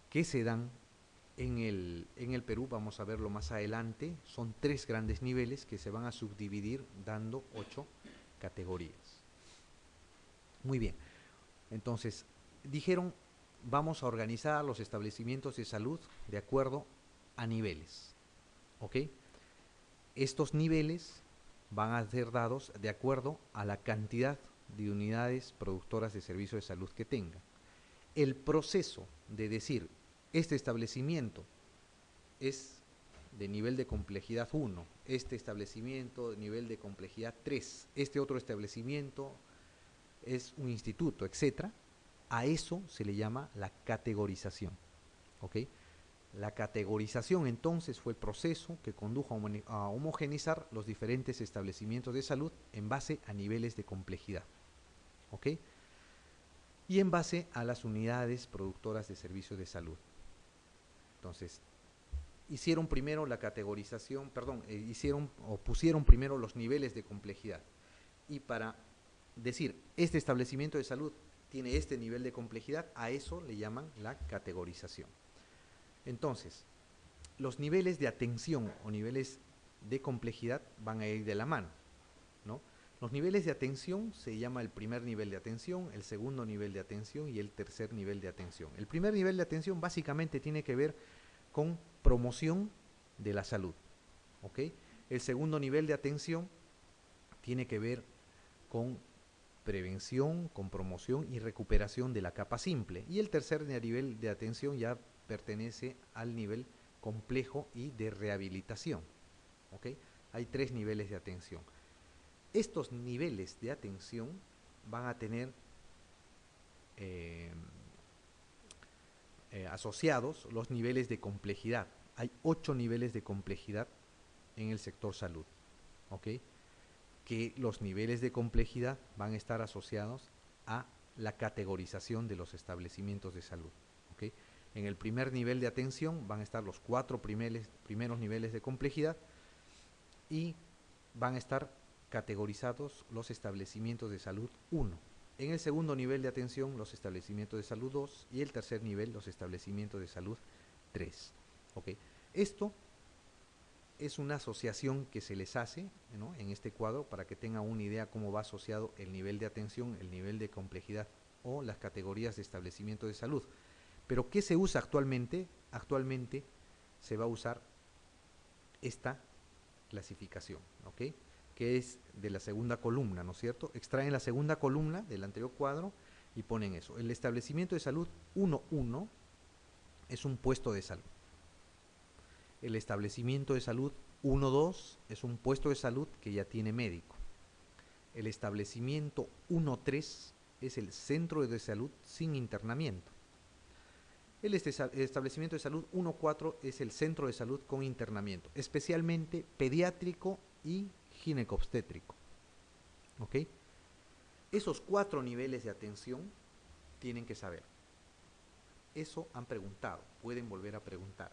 que se dan en el Perú, vamos a verlo más adelante, son 3 grandes niveles que se van a subdividir dando 8 categorías. Muy bien, entonces dijeron, vamos a organizar los establecimientos de salud de acuerdo a niveles, ¿ok? Estos niveles van a ser dados de acuerdo a la cantidad de unidades productoras de servicio de salud que tengan. El proceso de decir, este establecimiento es de nivel de complejidad 1, este establecimiento de nivel de complejidad 3, este otro establecimiento es un instituto, etc. A eso se le llama la categorización, ¿ok? La categorización entonces fue el proceso que condujo a homogeneizar los diferentes establecimientos de salud en base a niveles de complejidad, ¿ok? Y en base a las unidades productoras de servicios de salud. Entonces, hicieron primero la categorización, pusieron primero los niveles de complejidad. Y para decir, este establecimiento de salud tiene este nivel de complejidad, a eso le llaman la categorización. Entonces, los niveles de atención o niveles de complejidad van a ir de la mano, ¿no? Los niveles de atención se llama el primer nivel de atención, el segundo nivel de atención y el tercer nivel de atención. El primer nivel de atención básicamente tiene que ver con promoción de la salud, ¿ok? El segundo nivel de atención tiene que ver con prevención, con promoción y recuperación de la capa simple. Y el tercer nivel de atención ya pertenece al nivel complejo y de rehabilitación, ¿ok? Hay 3 niveles de atención. Estos niveles de atención van a tener asociados los niveles de complejidad. Hay 8 niveles de complejidad en el sector salud, ¿ok? Que los niveles de complejidad van a estar asociados a la categorización de los establecimientos de salud, ¿ok? En el primer nivel de atención van a estar los 4 primeros niveles de complejidad y van a estar categorizados los establecimientos de salud 1. En el segundo nivel de atención, los establecimientos de salud 2 y el tercer nivel, los establecimientos de salud 3. ¿Okay? Esto es una asociación que se les hace, ¿no?, en este cuadro para que tengan una idea cómo va asociado el nivel de atención, el nivel de complejidad o las categorías de establecimiento de salud. Pero ¿qué se usa actualmente? Actualmente se va a usar esta clasificación, ¿ok?, que es de la segunda columna, ¿no es cierto? Extraen la segunda columna del anterior cuadro y ponen eso. El establecimiento de salud 1.1 es un puesto de salud. El establecimiento de salud 1.2 es un puesto de salud que ya tiene médico. El establecimiento 1.3 es el centro de salud sin internamiento. El establecimiento de salud 1.4 es el centro de salud con internamiento, especialmente pediátrico y ginecobstétrico. ¿Ok? Esos 4 niveles de atención tienen que saber. Eso han preguntado, pueden volver a preguntar.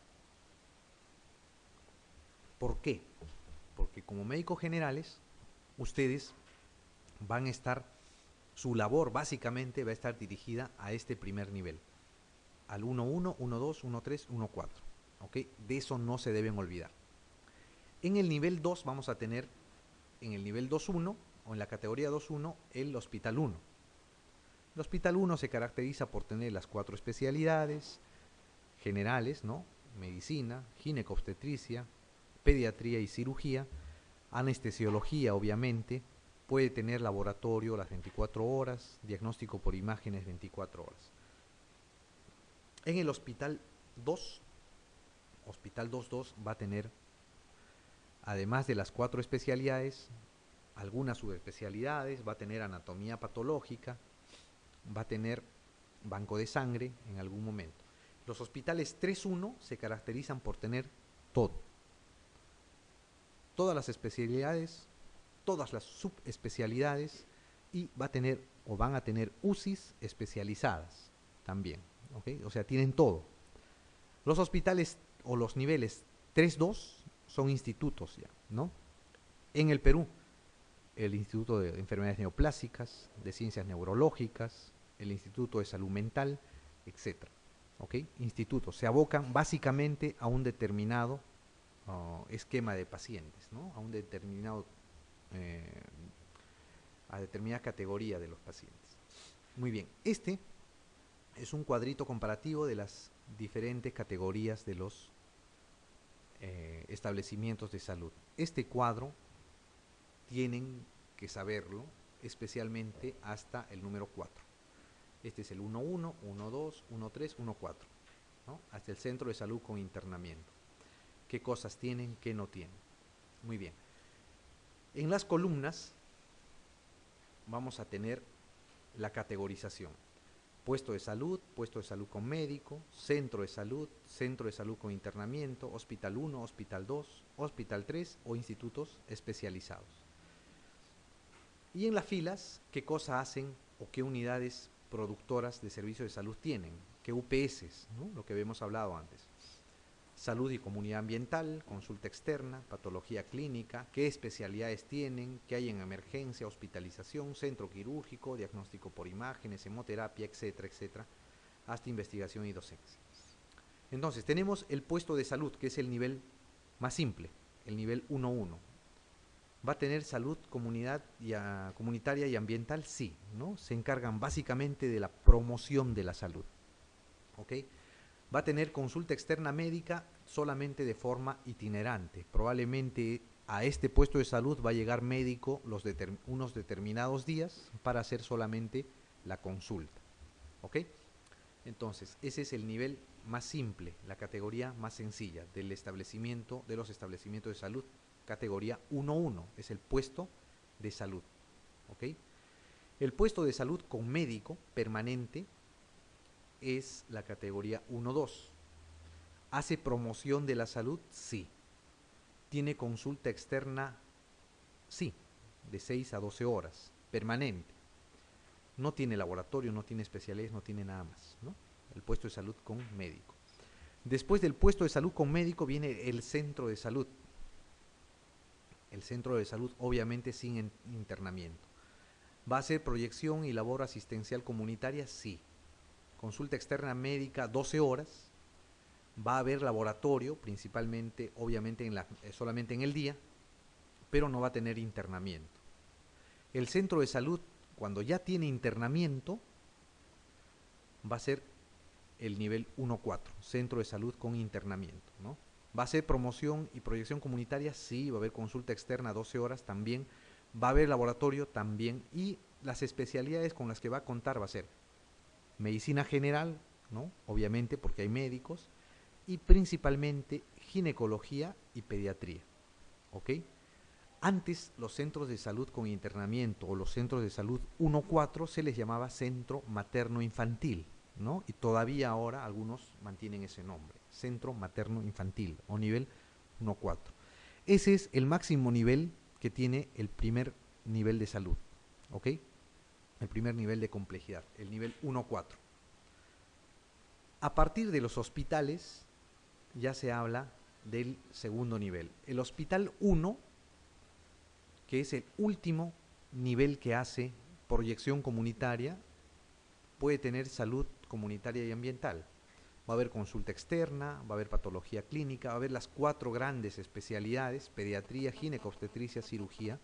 ¿Por qué? Porque como médicos generales, ustedes van a estar, su labor básicamente va a estar dirigida a este primer nivel, al 1.1, 1.2, 1.3, 1.4. ¿Ok? De eso no se deben olvidar. En el nivel 2 vamos a tener, en el nivel 2.1 o en la categoría 2.1, el hospital 1. El hospital 1 se caracteriza por tener las 4 especialidades generales, ¿no? Medicina, ginecobstetricia, pediatría y cirugía, anestesiología obviamente, puede tener laboratorio las 24 horas, diagnóstico por imágenes 24 horas. En el hospital 2, hospital 2.2 va a tener, además de las 4 especialidades, algunas subespecialidades, va a tener anatomía patológica, va a tener banco de sangre en algún momento. Los hospitales 3.1 se caracterizan por tener todo. Todas las especialidades, todas las subespecialidades, y va a tener o van a tener UCIs especializadas también, ¿okay? O sea, tienen todo. Los hospitales o los niveles 3.2 son institutos ya, ¿no? En el Perú, el Instituto de Enfermedades Neoplásicas, de Ciencias Neurológicas, el Instituto de Salud Mental, etc. ¿ok? Institutos se abocan básicamente a un determinado esquema de pacientes, ¿no? A un determinado, a determinada categoría de los pacientes. Muy bien, este es un cuadrito comparativo de las diferentes categorías de los establecimientos de salud. Este cuadro tienen que saberlo, especialmente hasta el número 4. Este es el 1.1, 1.2, 1.3, 1.4, ¿no? Hasta el centro de salud con internamiento. ¿Qué cosas tienen, qué no tienen? Muy bien. En las columnas vamos a tener la categorización. Puesto de salud con médico, centro de salud con internamiento, hospital 1, hospital 2, hospital 3 o institutos especializados. Y en las filas, ¿qué cosa hacen o qué unidades productoras de servicios de salud tienen? ¿Qué UPS, ¿no? Lo que habíamos hablado antes. Salud y comunidad ambiental, consulta externa, patología clínica, qué especialidades tienen, qué hay en emergencia, hospitalización, centro quirúrgico, diagnóstico por imágenes, hemoterapia, etcétera, etcétera, hasta investigación y docencia. Entonces, tenemos el puesto de salud, que es el nivel más simple, el nivel 1.1. ¿Va a tener salud comunitaria y ambiental? Sí, ¿no? Se encargan básicamente de la promoción de la salud, ¿ok? Va a tener consulta externa médica solamente de forma itinerante. Probablemente a este puesto de salud va a llegar médico unos determinados días para hacer solamente la consulta, ¿ok? Entonces, ese es el nivel más simple, la categoría más sencilla de los establecimientos de salud. Categoría 1.1 es el puesto de salud, ¿ok? El puesto de salud con médico permanente es la categoría 1.2. ¿Hace promoción de la salud? Sí. ¿Tiene consulta externa? Sí, de 6 a 12 horas, permanente. No tiene laboratorio, no tiene especialidades, no tiene nada más, ¿no? El puesto de salud con médico. Después del puesto de salud con médico viene el centro de salud. El centro de salud obviamente sin internamiento. ¿Va a hacer proyección y labor asistencial comunitaria? Sí. Consulta externa médica 12 horas. Va a haber laboratorio, principalmente, obviamente, solamente en el día, pero no va a tener internamiento. El centro de salud, cuando ya tiene internamiento, va a ser el nivel 1.4, centro de salud con internamiento, ¿no? ¿Va a ser promoción y proyección comunitaria? Sí. ¿Va a haber consulta externa 12 horas? También. ¿Va a haber laboratorio? También. Y las especialidades con las que va a contar va a ser medicina general, ¿no? Obviamente, porque hay médicos, y principalmente ginecología y pediatría, ¿ok? Antes los centros de salud con internamiento o los centros de salud 1.4 se les llamaba centro materno-infantil, ¿no? Y todavía ahora algunos mantienen ese nombre, centro materno-infantil o nivel 1.4. Ese es el máximo nivel que tiene el primer nivel de salud, ¿ok? El primer nivel de complejidad, el nivel 1.4. A partir de los hospitales ya se habla del segundo nivel. El hospital 1, que es el último nivel que hace proyección comunitaria, puede tener salud comunitaria y ambiental. Va a haber consulta externa, va a haber patología clínica, va a haber las 4 grandes especialidades: pediatría, ginecobstetricia, cirugía,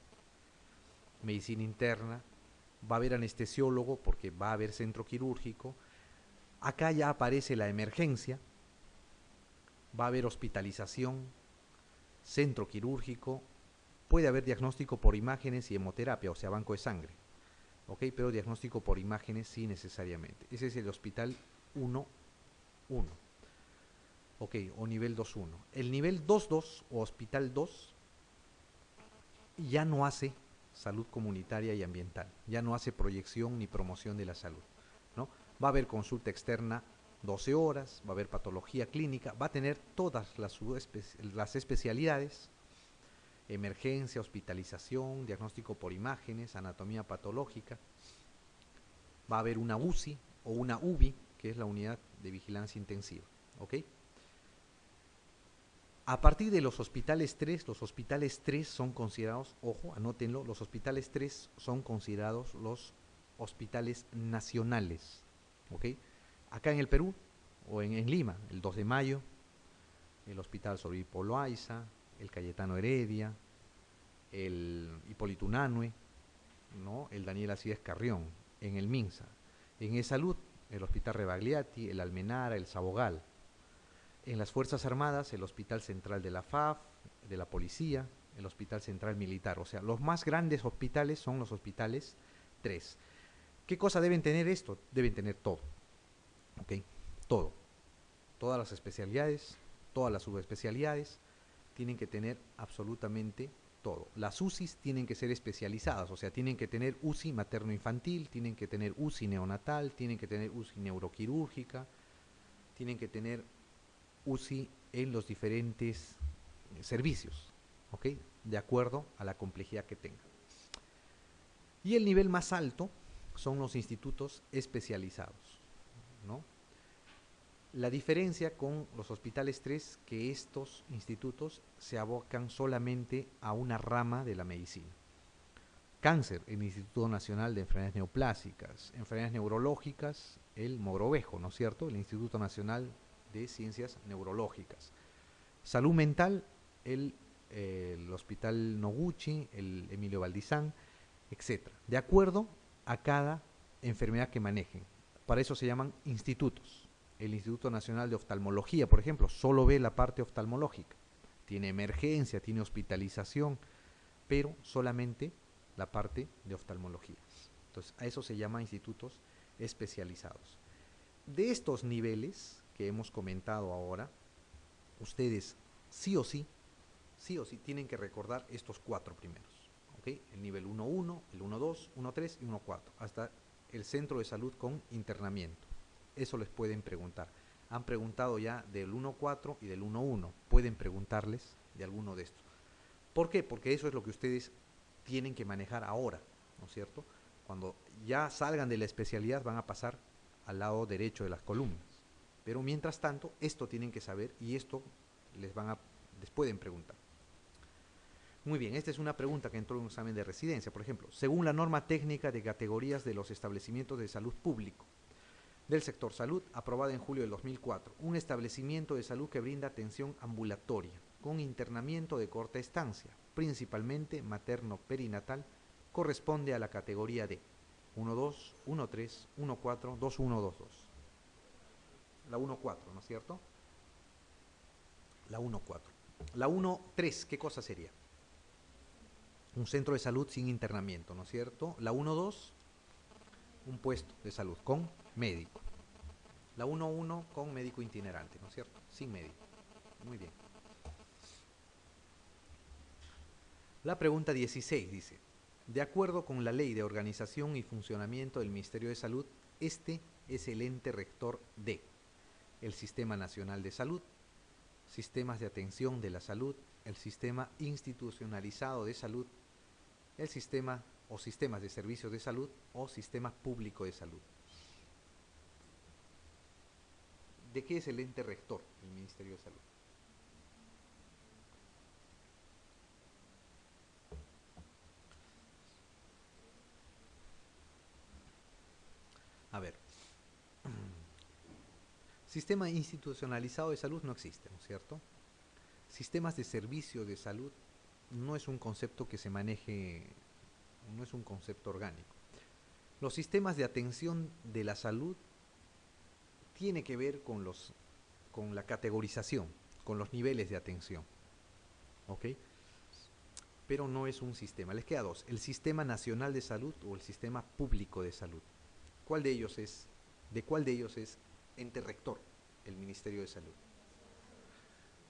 medicina interna, va a haber anestesiólogo porque va a haber centro quirúrgico. Acá ya aparece la emergencia, va a haber hospitalización, centro quirúrgico, puede haber diagnóstico por imágenes y hemoterapia, o sea, banco de sangre, ¿ok? Pero diagnóstico por imágenes sí necesariamente. Ese es el hospital 1.1, ¿ok? O nivel 2.1. El nivel 2.2 o hospital 2 ya no hace salud comunitaria y ambiental, ya no hace proyección ni promoción de la salud, ¿no? Va a haber consulta externa 12 horas, va a haber patología clínica, va a tener todas las especialidades: emergencia, hospitalización, diagnóstico por imágenes, anatomía patológica. Va a haber una UCI o una UBI, que es la unidad de vigilancia intensiva, ¿ok? A partir de los hospitales 3 son considerados, ojo, anótenlo, los hospitales 3 son considerados los hospitales nacionales, ¿ok? Acá en el Perú o en Lima, el 2 de Mayo, el Hospital Sor Loaiza, el Cayetano Heredia, el Hipólito Unanue, ¿no? El Daniel Alcides Carrión, en el Minsa. En E-Salud, el Hospital Rebagliati, el Almenara, el Sabogal. En las Fuerzas Armadas, el Hospital Central de la FAF, de la Policía, el Hospital Central Militar. O sea, los más grandes hospitales son los hospitales 3. ¿Qué cosa deben tener esto? Deben tener todo. ¿Ok? Todo. Todas las especialidades, todas las subespecialidades, tienen que tener absolutamente todo. Las UCIs tienen que ser especializadas, o sea, tienen que tener UCI materno-infantil, tienen que tener UCI neonatal, tienen que tener UCI neuroquirúrgica, tienen que tener UCI en los diferentes servicios, ¿ok? De acuerdo a la complejidad que tenga. Y el nivel más alto son los institutos especializados, ¿no? La diferencia con los hospitales 3 que estos institutos se abocan solamente a una rama de la medicina. Cáncer, el Instituto Nacional de Enfermedades Neoplásicas, enfermedades neurológicas, el Mogrovejo, ¿no es cierto? El Instituto Nacional de Ciencias Neurológicas. Salud mental, el Hospital Noguchi, el Emilio Valdizán, etc. De acuerdo a cada enfermedad que manejen. Para eso se llaman institutos. El Instituto Nacional de Oftalmología, por ejemplo, solo ve la parte oftalmológica. Tiene emergencia, tiene hospitalización, pero solamente la parte de oftalmología. Entonces, a eso se llama institutos especializados. De estos niveles que hemos comentado ahora, ustedes sí o sí tienen que recordar estos 4 primeros. ¿Okay? El nivel 1.1, el 1.2, 1.3 y 1.4, hasta el centro de salud con internamiento. Eso les pueden preguntar. Han preguntado ya del 1.4 y del 1.1. Pueden preguntarles de alguno de estos. ¿Por qué? Porque eso es lo que ustedes tienen que manejar ahora, ¿no es cierto? Cuando ya salgan de la especialidad van a pasar al lado derecho de las columnas. Pero mientras tanto, esto tienen que saber y esto les pueden preguntar. Muy bien, esta es una pregunta que entró en un examen de residencia. Por ejemplo, según la norma técnica de categorías de los establecimientos de salud público del sector salud, aprobada en julio del 2004, un establecimiento de salud que brinda atención ambulatoria con internamiento de corta estancia, principalmente materno-perinatal, corresponde a la categoría D, 1.2, 1.3, 1.4, 2.1, 2.2. La 1.4, ¿no es cierto? La 1.4. La 1.3, ¿qué cosa sería? Un centro de salud sin internamiento, ¿no es cierto? La 1.2, un puesto de salud con médico. La 1.1 con médico itinerante, ¿no es cierto? Sin médico. Muy bien. La pregunta 16 dice, de acuerdo con la Ley de Organización y Funcionamiento del Ministerio de Salud, este es el ente rector de el Sistema Nacional de Salud, sistemas de atención de la salud, el sistema institucionalizado de salud, el sistema o sistemas de servicios de salud o sistema público de salud. ¿De qué es el ente rector del Ministerio de Salud? A ver, sistema institucionalizado de salud no existe, ¿no es cierto? Sistemas de servicio de salud no es un concepto que se maneje, no es un concepto orgánico. Los sistemas de atención de la salud tiene que ver con la categorización, con los niveles de atención, ¿ok? Pero no es un sistema. Les queda dos: el Sistema Nacional de Salud o el Sistema Público de Salud. ¿De cuál de ellos es ente rector el Ministerio de Salud?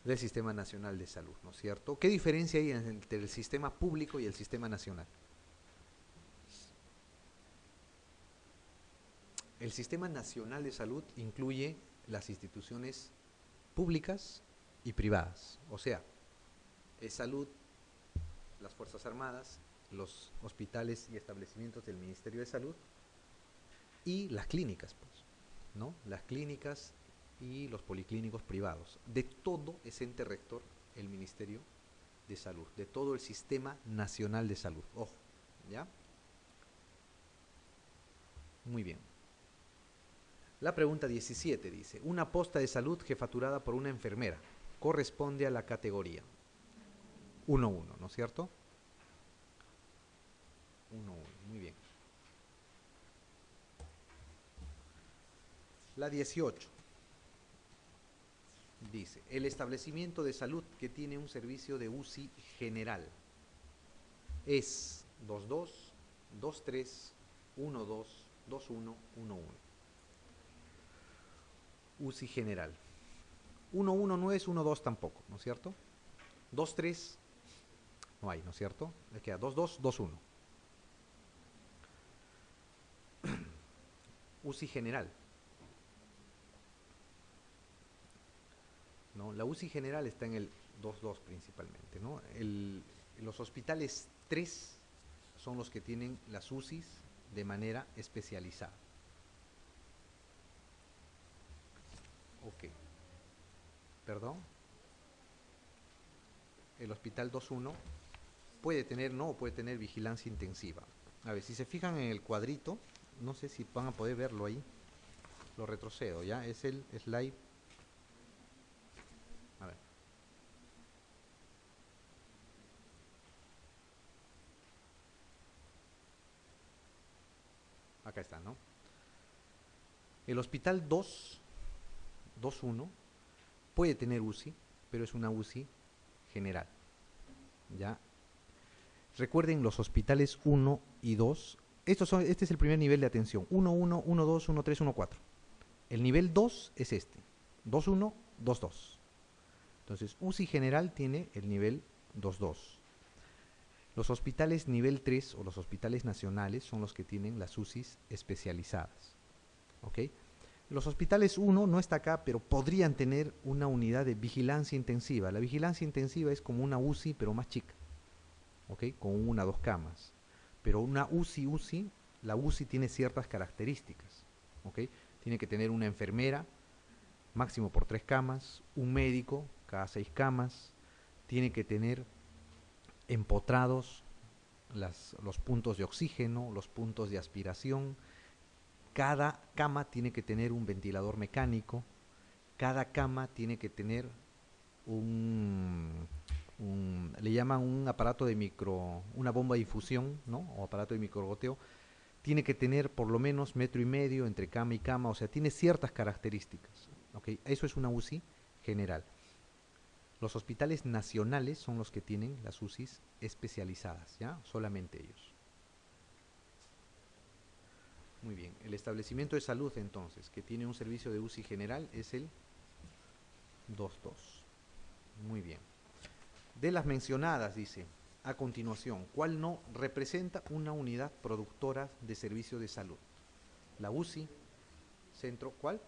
Del Sistema Nacional de Salud, ¿no es cierto? ¿Qué diferencia hay entre el sistema público y el sistema nacional? El Sistema Nacional de Salud incluye las instituciones públicas y privadas, o sea, es salud, las Fuerzas Armadas, los hospitales y establecimientos del Ministerio de Salud y las clínicas, pues, ¿no? Las clínicas y los policlínicos privados. De todo es ente rector el Ministerio de Salud, de todo el Sistema Nacional de Salud. Ojo, ¿ya? Muy bien. La pregunta 17 dice, una posta de salud jefaturada por una enfermera corresponde a la categoría 1-1, ¿no es cierto? 1-1, muy bien. La 18 dice, el establecimiento de salud que tiene un servicio de UCI general es 2-2, 2-3, 1-2, 2-1, 1-1. UCI general. 1-1 no es, 1-2 tampoco, ¿no es cierto? 2-3 no hay, ¿no es cierto? Le queda 2-2, 2-1. UCI general. ¿No? La UCI general está en el 2-2 principalmente, ¿no? Los hospitales 3 son los que tienen las UCIs de manera especializada. Ok. Perdón. El hospital 2-1 puede tener, no, puede tener vigilancia intensiva. A ver, si se fijan en el cuadrito, no sé si van a poder verlo ahí. Lo retrocedo, ¿ya? Es el slide. A ver. Acá está, ¿no? El hospital 2-1 puede tener UCI, pero es una UCI general. ¿Ya? Recuerden los hospitales 1 y 2. Este es el primer nivel de atención. 1-1, 1-2, 1-3, 1-4. El nivel 2 es este. 2-1, 2-2. Entonces, UCI general tiene el nivel 2-2. Los hospitales nivel 3 o los hospitales nacionales son los que tienen las UCIs especializadas. ¿Ok? Los hospitales 1 no está acá, pero podrían tener una unidad de vigilancia intensiva. La vigilancia intensiva es como una UCI, pero más chica. ¿Ok? Con 1 o 2 camas. Pero una UCI, la UCI tiene ciertas características. ¿Ok? Tiene que tener una enfermera, máximo por 3 camas, un médico cada 6 camas, tiene que tener empotrados los puntos de oxígeno, los puntos de aspiración, cada cama tiene que tener un ventilador mecánico, cada cama tiene que tener le llaman un aparato de una bomba de infusión, ¿no? O aparato de microgoteo, tiene que tener por lo menos 1,5 metros entre cama y cama, o sea, tiene ciertas características, ¿okay? Eso es una UCI general. Los hospitales nacionales son los que tienen las UCIs especializadas, ¿ya? Solamente ellos. Muy bien, el establecimiento de salud entonces, que tiene un servicio de UCI general, es el 2-2. Muy bien. De las mencionadas, dice, a continuación, ¿cuál no representa una unidad productora de servicio de salud? La UCI, centro, ¿cuál?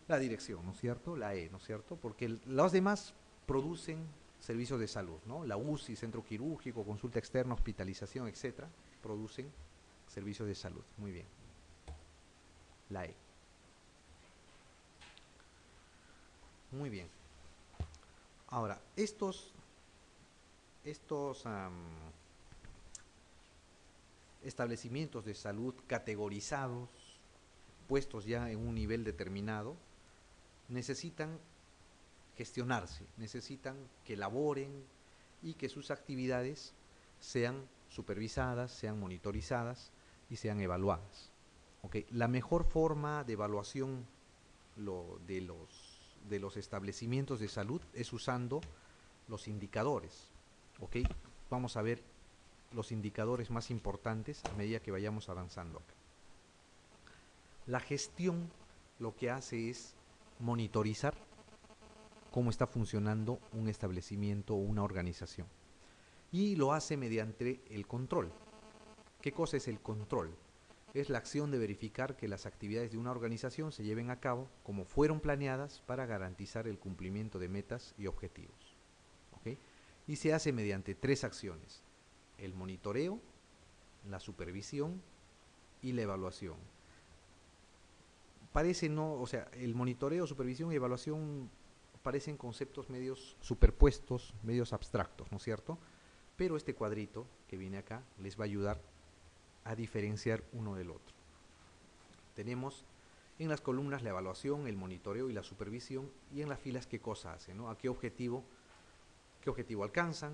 La dirección, ¿no es cierto? La E, ¿no es cierto? Porque los demás producen servicios de salud, ¿no? La UCI, centro quirúrgico, consulta externa, hospitalización, etcétera, producen servicios de salud. Muy bien. La E. Muy bien. Ahora, estos establecimientos de salud categorizados, puestos ya en un nivel determinado, necesitan gestionarse, necesitan que elaboren y que sus actividades sean supervisadas, sean monitorizadas y sean evaluadas. ¿Okay? La mejor forma de evaluación de los establecimientos de salud es usando los indicadores. ¿Okay? Vamos a ver los indicadores más importantes a medida que vayamos avanzando acá. La gestión lo que hace es monitorizar cómo está funcionando un establecimiento o una organización. Y lo hace mediante el control. ¿Qué cosa es el control? Es la acción de verificar que las actividades de una organización se lleven a cabo como fueron planeadas para garantizar el cumplimiento de metas y objetivos. ¿Okay? Y se hace mediante 3 acciones: el monitoreo, la supervisión y la evaluación. Parece no, o sea, el monitoreo, supervisión y evaluación parecen conceptos medios superpuestos, medios abstractos, ¿no es cierto? Pero este cuadrito que viene acá les va a ayudar a diferenciar uno del otro. Tenemos En las columnas la evaluación, el monitoreo y la supervisión, y en las filas qué cosa hacen, ¿no? A qué objetivo alcanzan,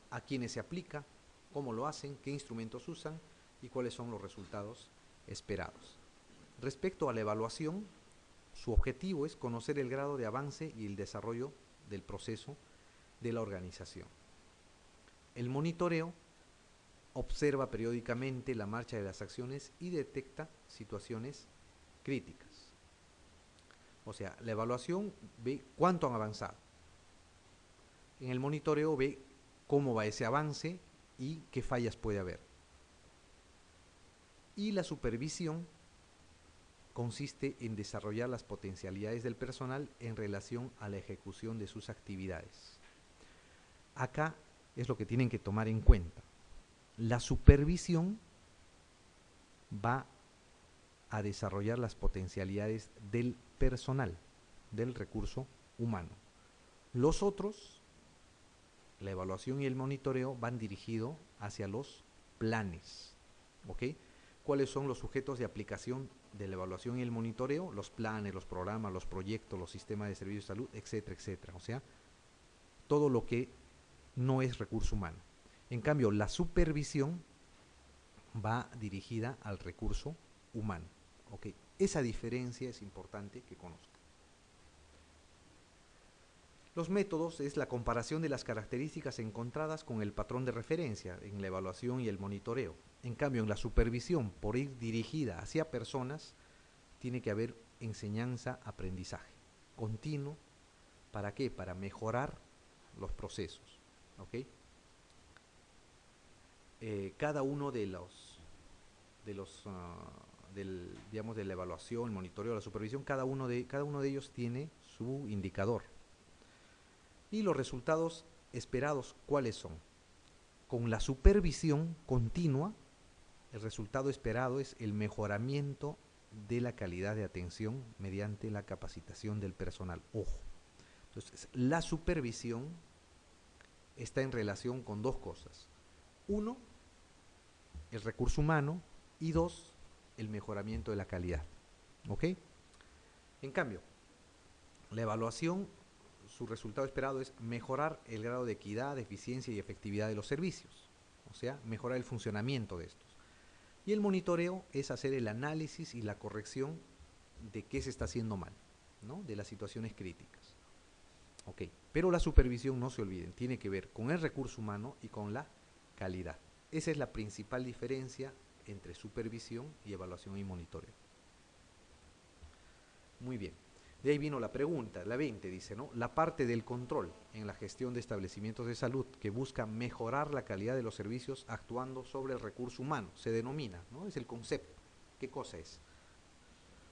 a quiénes se aplica, cómo lo hacen, qué instrumentos usan y cuáles son los resultados esperados. Respecto a la evaluación, su objetivo es conocer el grado de avance y el desarrollo del proceso de la organización. El monitoreo observa periódicamente la marcha de las acciones y detecta situaciones críticas. O sea, la evaluación ve cuánto han avanzado. En el monitoreo ve cómo va ese avance y qué fallas puede haber. Y la supervisión consiste en desarrollar las potencialidades del personal en relación a la ejecución de sus actividades. Acá es lo que tienen que tomar en cuenta. La supervisión va a desarrollar las potencialidades del personal, del recurso humano. Los otros, la evaluación y el monitoreo, van dirigidos hacia los planes. ¿Ok? ¿Cuáles son los sujetos de aplicación de la evaluación y el monitoreo? Los planes, los programas, los proyectos, los sistemas de servicios de salud, etcétera, etcétera. O sea, todo lo que no es recurso humano. En cambio, la supervisión va dirigida al recurso humano. ¿Ok? Esa diferencia es importante que conozcan. Los métodos es la comparación de las características encontradas con el patrón de referencia en la evaluación y el monitoreo. En cambio, en la supervisión, por ir dirigida hacia personas, tiene que haber enseñanza-aprendizaje continuo. ¿Para qué? Para mejorar los procesos. ¿Ok? Cada uno de la evaluación, el monitoreo, la supervisión, cada uno de ellos tiene su indicador. Y los resultados esperados, ¿cuáles son? Con la supervisión continua, el resultado esperado es el mejoramiento de la calidad de atención mediante la capacitación del personal. Ojo. Entonces, la supervisión está en relación con dos cosas. Uno, el recurso humano, y dos, el mejoramiento de la calidad. ¿Ok? En cambio, la evaluación, su resultado esperado es mejorar el grado de equidad, eficiencia y efectividad de los servicios. O sea, mejorar el funcionamiento de estos. Y el monitoreo es hacer el análisis y la corrección de qué se está haciendo mal, ¿no? De las situaciones críticas. Ok, pero la supervisión, no se olviden, tiene que ver con el recurso humano y con la calidad. Esa es la principal diferencia entre supervisión y evaluación y monitoreo. Muy bien. De ahí vino la pregunta, la 20 dice, ¿no? La parte del control en la gestión de establecimientos de salud que busca mejorar la calidad de los servicios actuando sobre el recurso humano, se denomina, ¿no? Es el concepto. ¿Qué cosa es?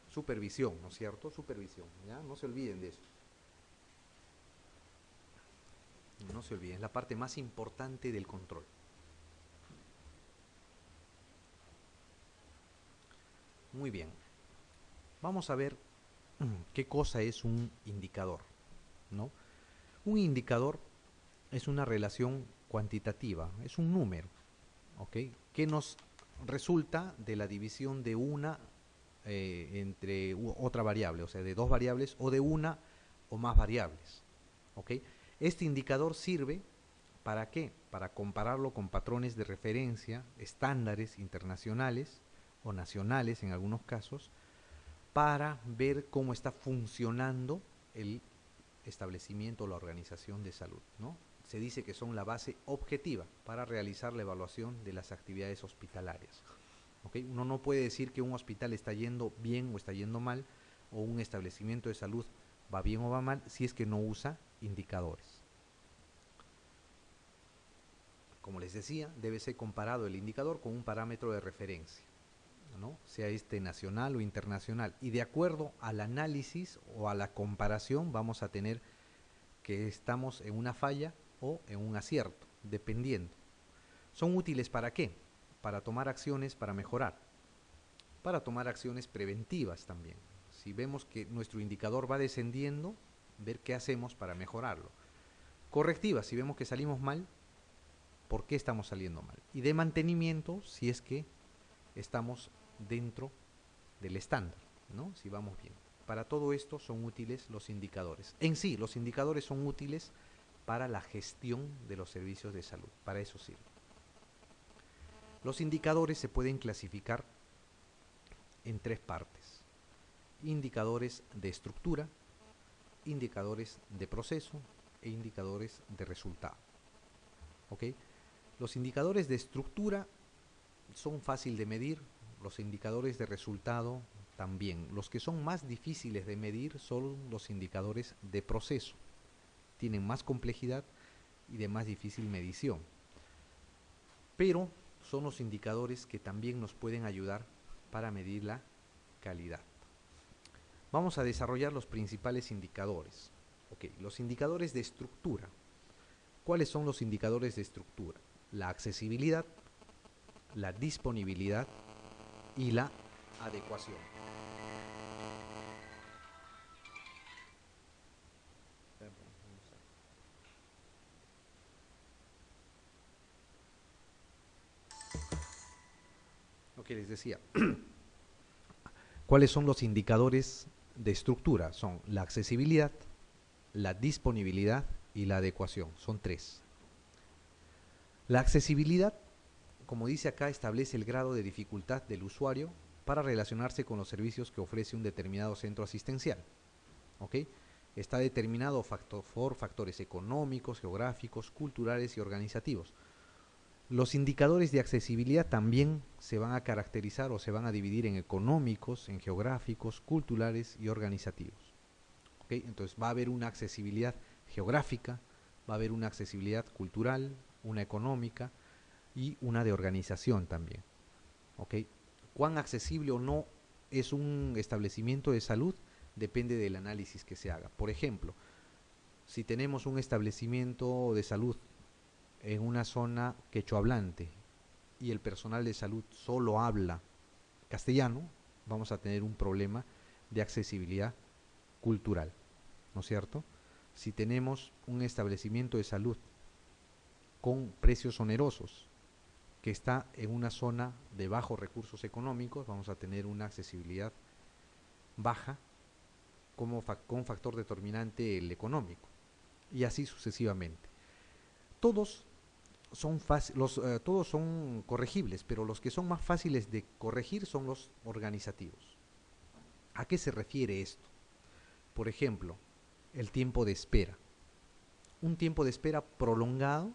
Supervisión, ¿no es cierto? Supervisión, ¿ya? No se olviden de eso. No se olviden, es la parte más importante del control. Muy bien. Vamos a ver qué cosa es un indicador, ¿no? Un indicador es una relación cuantitativa, es un número, ¿ok? Que nos resulta de la división de una entre otra variable, o sea, de dos variables o de una o más variables, ¿ok? Este indicador sirve ¿para qué? Para compararlo con patrones de referencia, estándares internacionales o nacionales en algunos casos, para ver cómo está funcionando el establecimiento o la organización de salud, ¿no? Se dice que son la base objetiva para realizar la evaluación de las actividades hospitalarias. ¿Okay? Uno no puede decir que un hospital está yendo bien o está yendo mal, o un establecimiento de salud va bien o va mal, si es que no usa indicadores. Como les decía, debe ser comparado el indicador con un parámetro de referencia, ¿no? Sea este nacional o internacional, y de acuerdo al análisis o a la comparación vamos a tener que estamos en una falla o en un acierto, dependiendo. ¿Son útiles para qué? Para tomar acciones para mejorar, para tomar acciones preventivas también. Si vemos que nuestro indicador va descendiendo, ver qué hacemos para mejorarlo. Correctivas, si vemos que salimos mal, ¿por qué estamos saliendo mal? Y de mantenimiento, si es que estamos dentro del estándar. ¿no? Si vamos bien. Para todo esto son útiles los indicadores. En sí, los indicadores son útiles para la gestión de los servicios de salud. Para eso sirve. Los indicadores se pueden clasificar en tres partes. Indicadores de estructura, indicadores de proceso e indicadores de resultado. ¿Ok? Los indicadores de estructura son fáciles de medir, los indicadores de resultado también. Los que son más difíciles de medir son los indicadores de proceso. Tienen más complejidad y de más difícil medición. Pero son los indicadores que también nos pueden ayudar para medir la calidad. Vamos a desarrollar los principales indicadores. Ok, los indicadores de estructura. ¿Cuáles son los indicadores de estructura? La accesibilidad, la disponibilidad y la adecuación. Ok, les decía. ¿Cuáles son los indicadores de estructura? Son la accesibilidad, la disponibilidad y la adecuación. Son tres. La accesibilidad, como dice acá, establece el grado de dificultad del usuario para relacionarse con los servicios que ofrece un determinado centro asistencial. ¿Ok? Está determinado por factores económicos, geográficos, culturales y organizativos. Los indicadores de accesibilidad también se van a caracterizar o se van a dividir en económicos, en geográficos, culturales y organizativos. ¿Okay? Entonces va a haber una accesibilidad geográfica, va a haber una accesibilidad cultural, una económica y una de organización también. ¿Okay? ¿Cuán accesible o no es un establecimiento de salud? Depende del análisis que se haga. Por ejemplo, si tenemos un establecimiento de salud en una zona quechohablante y el personal de salud solo habla castellano, vamos a tener un problema de accesibilidad cultural, ¿no es cierto? Si tenemos un establecimiento de salud con precios onerosos que está en una zona de bajos recursos económicos, vamos a tener una accesibilidad baja con factor determinante el económico, y así sucesivamente. Todos todos son corregibles, pero los que son más fáciles de corregir son los organizativos. ¿A qué se refiere esto? Por ejemplo, el tiempo de espera. Un tiempo de espera prolongado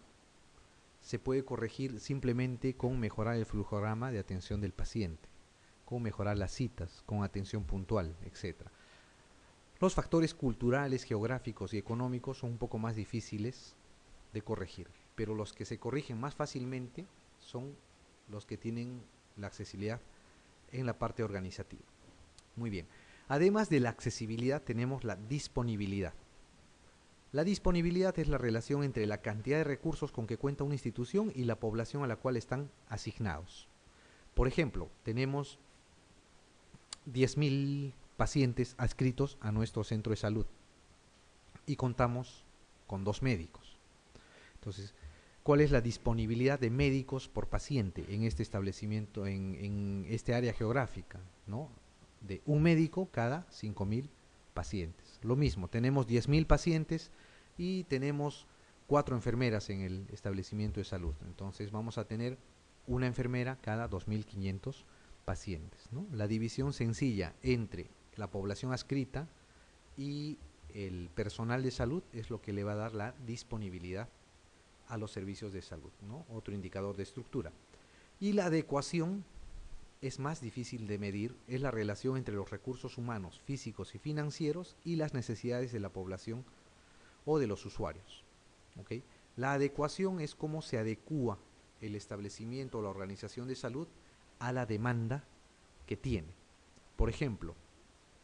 se puede corregir simplemente con mejorar el flujograma de atención del paciente, con mejorar las citas, con atención puntual, etc. Los factores culturales, geográficos y económicos son un poco más difíciles de corregir, pero los que se corrigen más fácilmente son los que tienen la accesibilidad en la parte organizativa. Muy bien. Además de la accesibilidad tenemos la disponibilidad. La disponibilidad es la relación entre la cantidad de recursos con que cuenta una institución y la población a la cual están asignados. Por ejemplo, tenemos 10.000 pacientes adscritos a nuestro centro de salud y contamos con 2 médicos. Entonces, ¿cuál es la disponibilidad de médicos por paciente en este establecimiento, en este área geográfica, ¿no? De un médico cada 5.000 pacientes. Lo mismo, tenemos 10.000 pacientes y tenemos 4 enfermeras en el establecimiento de salud. Entonces vamos a tener una enfermera cada 2.500 pacientes, ¿no? La división sencilla entre la población adscrita y el personal de salud es lo que le va a dar la disponibilidad a los servicios de salud, ¿no? Otro indicador de estructura. Y la adecuación es más difícil de medir, es la relación entre los recursos humanos, físicos y financieros y las necesidades de la población o de los usuarios. ¿Okay? La adecuación es cómo se adecúa el establecimiento o la organización de salud a la demanda que tiene. Por ejemplo,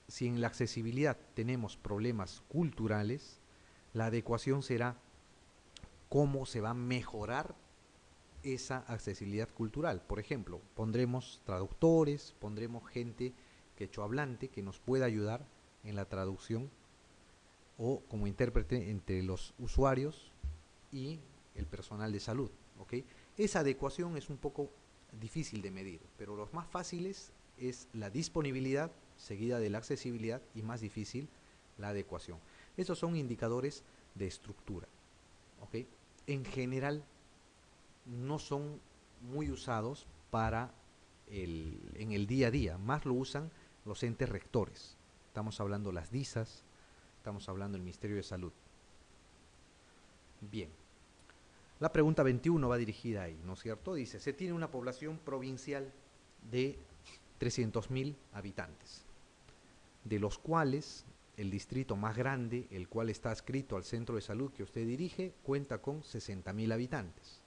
si en la accesibilidad tenemos problemas culturales, la adecuación será cómo se va a mejorar esa accesibilidad cultural. Por ejemplo, pondremos traductores, pondremos gente quechohablante que nos pueda ayudar en la traducción o como intérprete entre los usuarios y el personal de salud. ¿Okay? Esa adecuación es un poco difícil de medir, pero los más fáciles es la disponibilidad seguida de la accesibilidad y más difícil la adecuación. Estos son indicadores de estructura. ¿Ok? En general no son muy usados en el día a día, más lo usan los entes rectores. Estamos hablando las DISAS, estamos hablando del Ministerio de Salud. Bien, la pregunta 21 va dirigida ahí, ¿no es cierto? Dice, se tiene una población provincial de 300.000 habitantes, de los cuales el distrito más grande, el cual está adscrito al centro de salud que usted dirige, cuenta con 60.000 habitantes.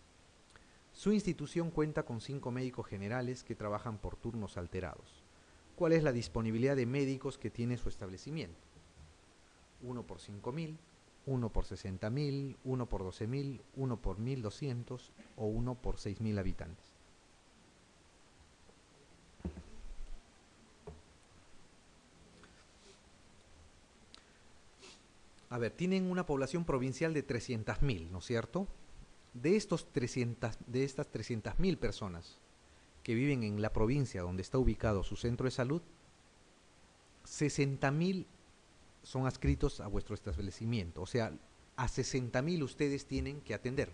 Su institución cuenta con 5 médicos generales que trabajan por turnos alterados. ¿Cuál es la disponibilidad de médicos que tiene su establecimiento? 1 por 5.000, 1 por 60.000, 1 por 12.000, 1 por 1.200 o 1 por 6.000 habitantes. A ver, tienen una población provincial de 300.000, ¿no es cierto? De estas 300.000 personas que viven en la provincia donde está ubicado su centro de salud, 60.000 son adscritos a vuestro establecimiento. O sea, a 60.000 ustedes tienen que atender.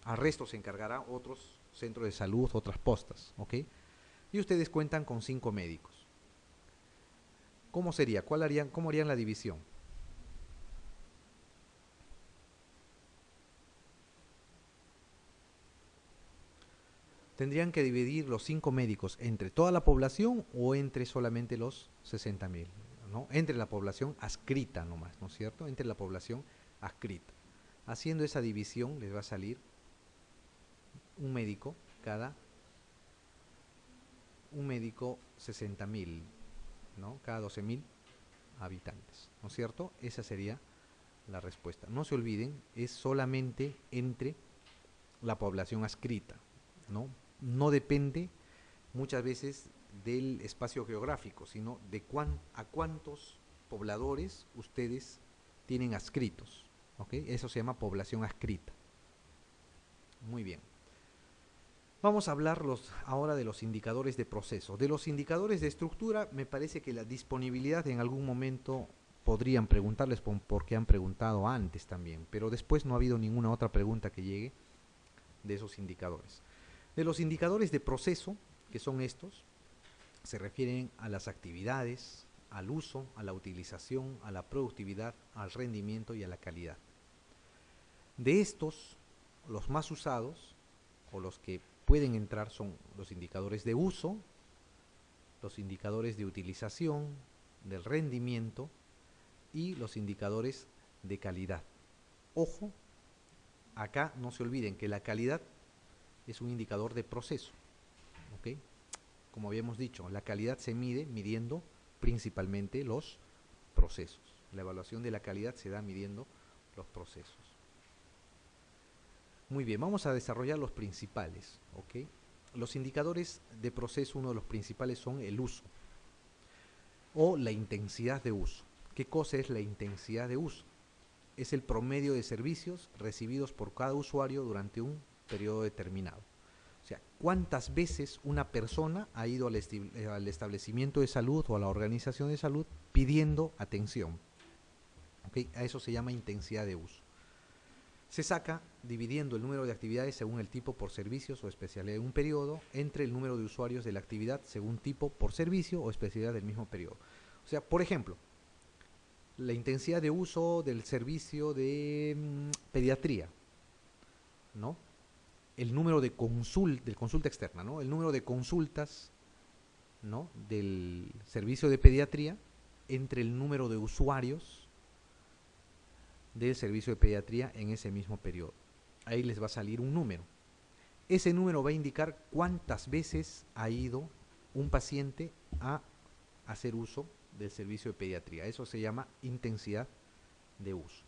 Al resto se encargará otros centros de salud, otras postas, ¿ok? Y ustedes cuentan con 5 médicos. ¿Cómo sería? ¿Cómo harían la división? Tendrían que dividir los 5 médicos entre toda la población o entre solamente los 60.000, ¿no? Entre la población adscrita nomás, ¿no es cierto? Entre la población adscrita. Haciendo esa división les va a salir un médico 60.000, ¿no? Cada 12.000 habitantes, ¿no es cierto? Esa sería la respuesta. No se olviden, es solamente entre la población adscrita, ¿no? No depende muchas veces del espacio geográfico, sino de a cuántos pobladores ustedes tienen adscritos, ¿ok? Eso se llama población adscrita. Muy bien. Vamos a hablar ahora de los indicadores de proceso. De los indicadores de estructura, me parece que la disponibilidad en algún momento podrían preguntarles porque han preguntado antes también, pero después no ha habido ninguna otra pregunta que llegue de esos indicadores. De los indicadores de proceso, que son estos, se refieren a las actividades, al uso, a la utilización, a la productividad, al rendimiento y a la calidad. De estos, los más usados, o los que pueden entrar, son los indicadores de uso, los indicadores de utilización, del rendimiento y los indicadores de calidad. Ojo, acá no se olviden que la calidad es un indicador de proceso, ¿ok? Como habíamos dicho, la calidad se mide midiendo principalmente los procesos. La evaluación de la calidad se da midiendo los procesos. Muy bien, vamos a desarrollar los principales, ¿ok? Los indicadores de proceso, uno de los principales son el uso o la intensidad de uso. ¿Qué cosa es la intensidad de uso? Es el promedio de servicios recibidos por cada usuario durante un periodo determinado. O sea, ¿cuántas veces una persona ha ido al establecimiento de salud o a la organización de salud pidiendo atención? ¿Okay? A eso se llama intensidad de uso. Se saca dividiendo el número de actividades según el tipo por servicios o especialidad de un periodo entre el número de usuarios de la actividad según tipo por servicio o especialidad del mismo periodo. O sea, por ejemplo, la intensidad de uso del servicio de pediatría, ¿no? El número de consulta externa, ¿no? El número de consultas, ¿no? Del servicio de pediatría entre el número de usuarios del servicio de pediatría en ese mismo periodo. Ahí les va a salir un número. Ese número va a indicar cuántas veces ha ido un paciente a hacer uso del servicio de pediatría. Eso se llama intensidad de uso.